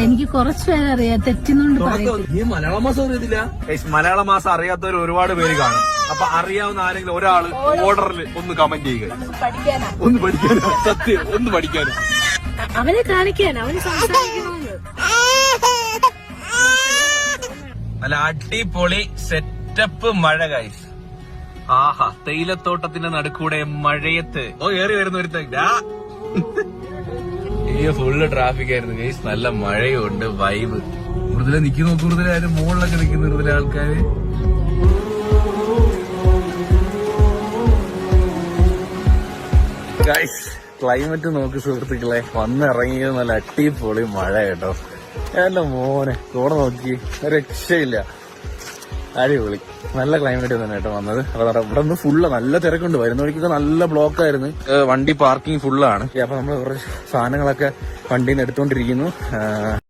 എനിക്ക് കുറച്ച് പേരറിയാം, തെറ്റുന്നുണ്ട് പറയും. ഈ മലയാള മാസം അറിയത്തില്ല. മലയാള മാസം അറിയാത്തവർ ഒരുപാട് പേര് കാണും. അപ്പൊ അറിയാവുന്ന ആരെങ്കിലും ഒരാള് ഓർഡറിൽ ഒന്ന് കമന്റ് ചെയ്യുക. ഒന്ന് പഠിക്കാനോ, സത്യം ഒന്ന് പഠിക്കാനോ, അവനെ കാണിക്കാൻ, അവന് സംസാരിക്കണമെന്ന്. നല്ല അടിപൊളി സെറ്റപ്പ് മഴ ഗൈസ്. ആഹാ, തേയിലത്തോട്ടത്തിന്റെ നടുക്കൂടെ മഴയത്ത് ഏറി വരുന്ന ഒരു ഫുള്ള് ട്രാഫിക് ആയിരുന്നു ഗൈസ്. നല്ല മഴയുണ്ട്, വൈബ്. കൂടുതൽ നിൽക്കുന്നു, കൂടുതലായാലും മുകളിലൊക്കെ നിൽക്കുന്ന കൂടുതൽ ആൾക്കാര്. ഗൈസ് ക്ലൈമറ്റ് നോക്ക് സുഹൃത്തുക്കളെ, വന്നിറങ്ങിയത് നല്ല അടിപൊളി മഴ കേട്ടോ. എന്റെ മോനെ കൂടെ നോക്കി, രക്ഷയില്ല, അടിപൊളി. നല്ല ക്ലൈമറ്റ് തന്നെ കേട്ടോ വന്നത്. ഇവിടെ നിന്ന് ഫുള്ള് നല്ല തിരക്കുണ്ട്, വരുന്ന വഴിക്കൊക്കെ നല്ല ബ്ലോക്ക് ആയിരുന്നു. വണ്ടി പാർക്കിംഗ് ഫുള്ളാണ്. അപ്പൊ നമ്മൾ കുറച്ച് സാധനങ്ങളൊക്കെ വണ്ടിയിൽ നിന്ന് എടുത്തുകൊണ്ടിരിക്കുന്നു.